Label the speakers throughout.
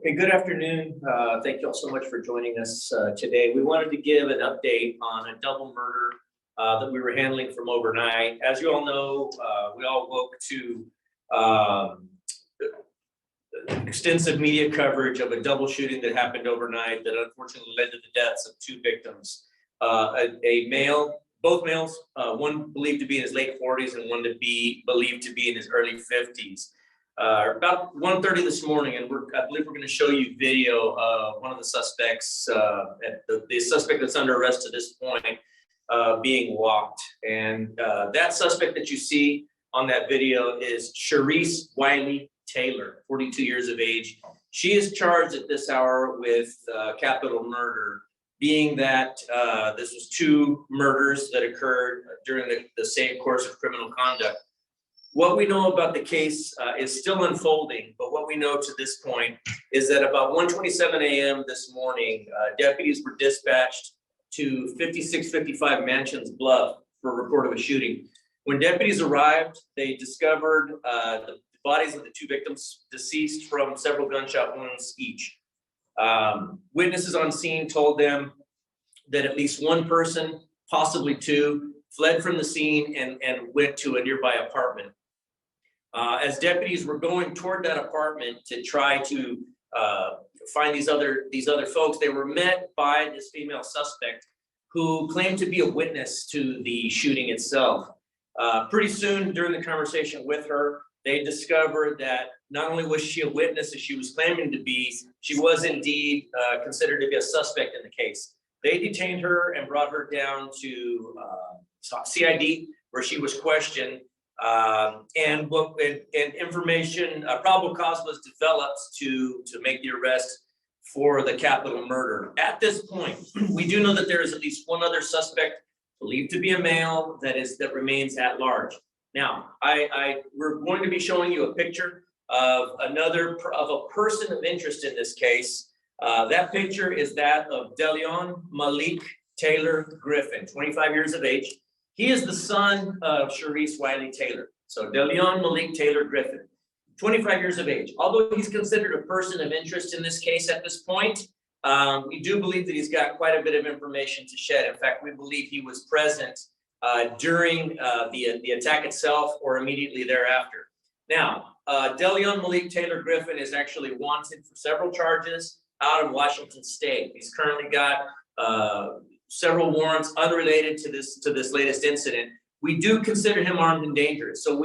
Speaker 1: Hey, good afternoon. Thank you all so much for joining us today. We wanted to give an update on a double murder that we were handling from overnight. As you all know, we all woke to extensive media coverage of a double shooting that happened overnight that unfortunately led to the deaths of two victims. A male, both males, one believed to be in his late 40s and one to be believed to be in his early 50s. About 1:30 this morning, and I believe we're going to show you video of one of the suspects, the suspect that's under arrest to this point, being walked. And that suspect that you see on that video is Sharice Wiley Taylor, 42 years of age. She is charged at this hour with capital murder, being that this was two murders that occurred during the same course of criminal conduct. What we know about the case is still unfolding, but what we know to this point is that about 1:27 a.m. this morning, deputies were dispatched to 5655 Mansions Bluff for a report of a shooting. When deputies arrived, they discovered the bodies of the two victims deceased from several gunshot wounds each. Witnesses on scene told them that at least one person, possibly two, fled from the scene and went to a nearby apartment. As deputies were going toward that apartment to try to find these other folks, they were met by this female suspect who claimed to be a witness to the shooting itself. Pretty soon during the conversation with her, they discovered that not only was she a witness as she was claiming to be, she was indeed considered to be a suspect in the case. They detained her and brought her down to CID, where she was questioned. And information, probable cause was developed to make the arrest for the capital murder. At this point, we do know that there is at least one other suspect believed to be a male that remains at large. Now, we're going to be showing you a picture of a person of interest in this case. That picture is that of Delion Malik Taylor Griffin, 25 years of age. He is the son of Sharice Wiley Taylor. So Delion Malik Taylor Griffin, 25 years of age. Although he's considered a person of interest in this case at this point, we do believe that he's got quite a bit of information to shed. In fact, we believe he was present during the attack itself or immediately thereafter. Now, Delion Malik Taylor Griffin is actually wanted for several charges out of Washington State. He's currently got several warrants unrelated to this latest incident. We do consider him armed and dangerous. So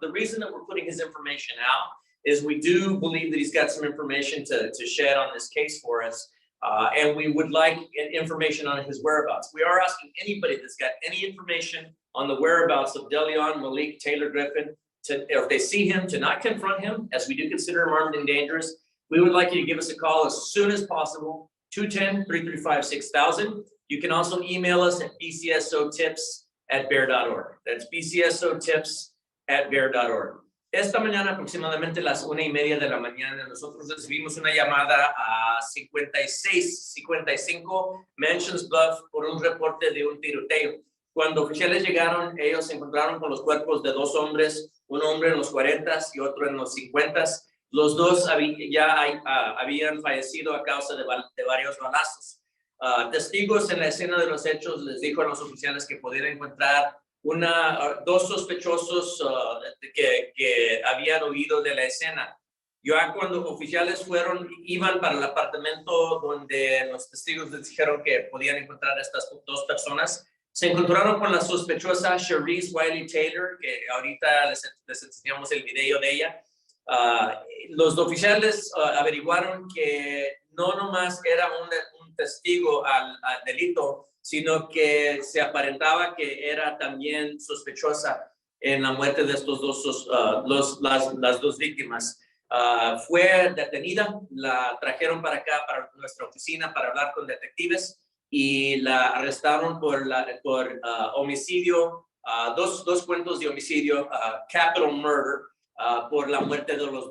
Speaker 1: the reason that we're putting his information out is we do believe that he's got some information to shed on this case for us. And we would like information on his whereabouts. We are asking anybody that's got any information on the whereabouts of Delion Malik Taylor Griffin or if they see him, to not confront him, as we do consider him armed and dangerous. We would like you to give us a call as soon as possible, 210-335-6000. You can also email us at bcsotips@bear.org. That's bcsotips@bear.org. Esta mañana, aproximadamente las 1:30 de la mañana, nosotros recibimos una llamada a 5655 Mansions Bluff por un reporte de un tiroteo. Cuando oficiales llegaron, ellos se encontraron con los cuerpos de dos hombres, un hombre en los 40s y otro en los 50s. Los dos habían fallecido a causa de varios balazos. Testigos en la escena de los hechos les dijo a los oficiales que podían encontrar dos sospechosos que habían huido de la escena. Ya cuando oficiales iban para el apartamento donde los testigos les dijeron que podían encontrar a estas dos personas, se encontraron con la sospechosa Sharice Wiley Taylor, que ahorita les enseñamos el video de ella. Los oficiales averiguaron que no nomás era un testigo al delito, sino que se aparentaba que era también sospechosa en la muerte de estos las dos víctimas. Fue detenida, la trajeron para acá, para nuestra oficina, para hablar con detectives y la arrestaron por homicidio, dos cuentos de homicidio, capital murder, por la muerte de las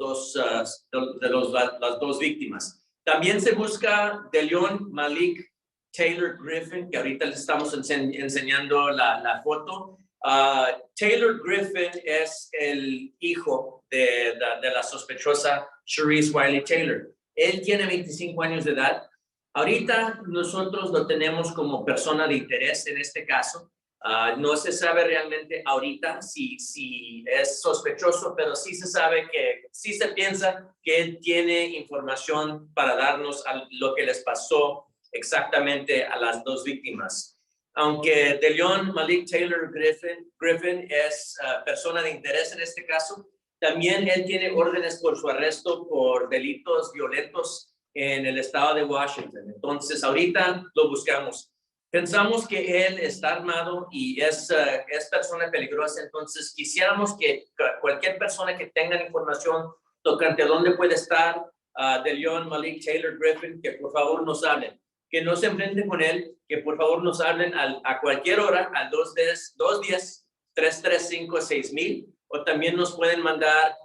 Speaker 1: dos víctimas. También se busca Delion Malik Taylor Griffin, que ahorita les estamos enseñando la foto. Taylor Griffin es el hijo de la sospechosa Sharice Wiley Taylor. Él tiene 25 años de edad. Ahorita nosotros lo tenemos como persona de interés en este caso. No se sabe realmente ahorita si es sospechoso, pero sí se sabe sí se piensa que él tiene información para darnos lo que les pasó exactamente a las dos víctimas. Aunque DeLeon Malik Taylor Griffin es persona de interés en este caso, también él tiene órdenes por su arresto por delitos violentos en el estado de Washington. Entonces, ahorita lo buscamos. Pensamos que él está armado y es persona peligrosa, entonces quisiéramos que cualquier persona que tenga información tocante a dónde puede estar DeLeon Malik Taylor Griffin, que por favor nos hablen, que no se enfrenten con él, que por favor nos hablen a cualquier hora, al 210-335-6000, o también nos pueden mandar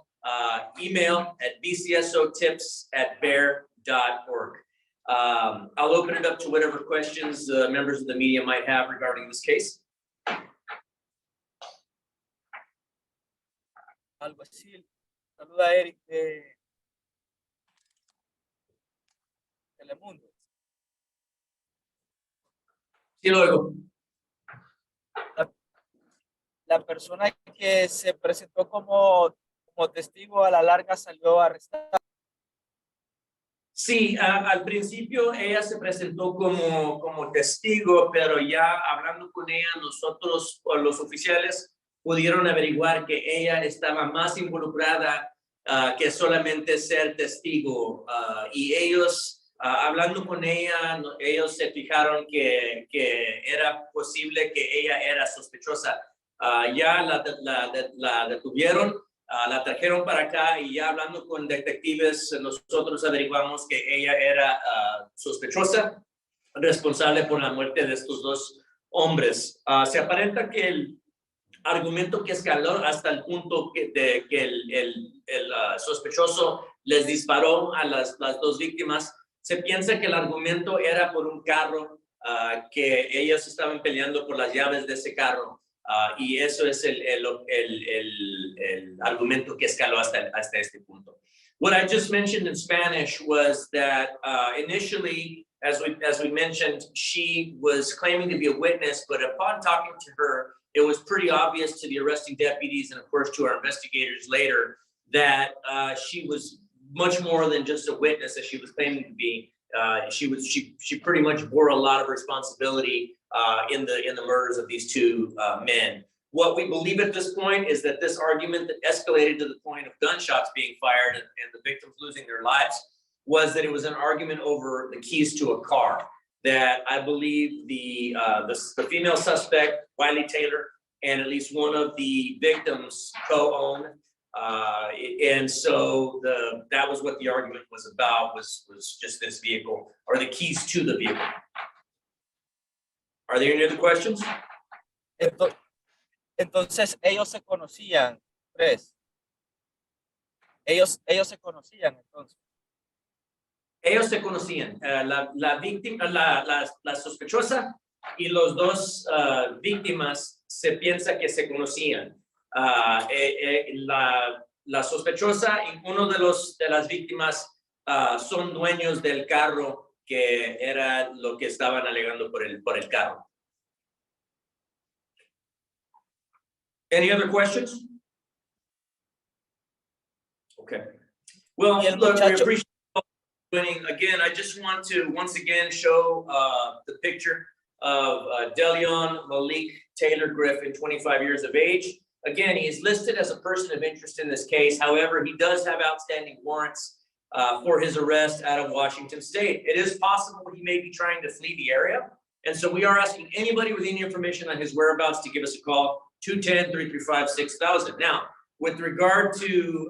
Speaker 1: email at bcsotips@bear.org. I'll open it up to whatever questions members of the media might have regarding this case.
Speaker 2: Algo así. Saluda a Eric de Telemundo.
Speaker 1: Sí, lo oigo.
Speaker 2: La persona que se presentó como testigo a la larga salió arrestada.
Speaker 1: Sí, al principio ella se presentó como testigo, pero ya hablando con ella, nosotros, los oficiales, pudieron averiguar que ella estaba más involucrada que solamente ser testigo. Y ellos, hablando con ella, ellos se fijaron que era posible que ella era sospechosa. Ya la detuvieron. La trajeron para acá y ya hablando con detectives, nosotros averiguamos que ella era sospechosa, responsable por la muerte de estos dos hombres. Se aparenta que el argumento que escaló hasta el punto de que el sospechoso les disparó a las dos víctimas, se piensa que el argumento era por un carro, que ellos estaban peleando por las llaves de ese carro. Y eso es el argumento que escaló hasta este punto. What I just mentioned in Spanish was that initially, as we mentioned, she was claiming to be a witness, but upon talking to her, it was pretty obvious to the arresting deputies and, of course, to our investigators later that she was much more than just a witness, as she was claiming to be. She pretty much bore a lot of responsibility in the murders of these two men. What we believe at this point is that this argument that escalated to the point of gunshots being fired and the victims losing their lives was that it was an argument over the keys to a car that I believe the female suspect, Wiley Taylor, and at least one of the victims co-own. And so that was what the argument was about, was just this vehicle, or the keys to the vehicle. Are there any other questions?
Speaker 2: Entonces ellos se conocían, tres. Ellos se conocían entonces.
Speaker 1: Ellos se conocían, la víctima, la sospechosa y los dos víctimas se piensa que se conocían. La sospechosa y uno de las víctimas son dueños del carro que era lo que estaban alegando por el carro. Any other questions? Okay. Well, look, we appreciate joining. Again, I just want to once again show the picture of DeLeon Malik Taylor Griffin, 25 years of age. Again, he is listed as a person of interest in this case. However, he does have outstanding warrants for his arrest out of Washington State. It is possible he may be trying to flee the area. And so we are asking anybody with any information on his whereabouts to give us a call, 210-335-6000. Now, with regard to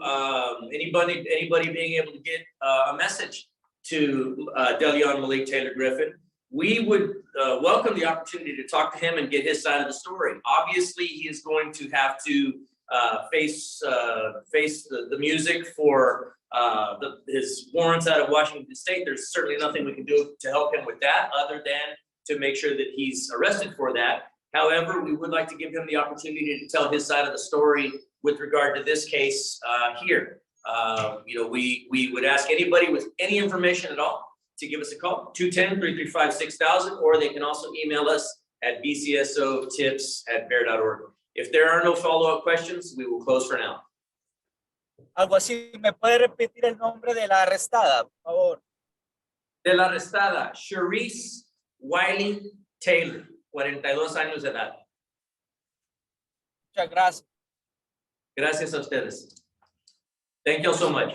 Speaker 1: anybody being able to get a message to DeLeon Malik Taylor Griffin, we would welcome the opportunity to talk to him and get his side of the story. Obviously, he is going to have to face the music for his warrants out of Washington State. There's certainly nothing we can do to help him with that other than to make sure that he's arrested for that. However, we would like to give him the opportunity to tell his side of the story with regard to this case here. We would ask anybody with any information at all to give us a call, 210-335-6000, or they can also email us at bcsotips@bear.org. If there are no follow-up questions, we will close for now.
Speaker 2: Algo así, ¿me puede repetir el nombre de la arrestada, por favor?
Speaker 1: De la arrestada, Sharice Wiley Taylor, 42 años de edad.
Speaker 2: Muchas gracias.
Speaker 1: Gracias a ustedes. Thank you so much.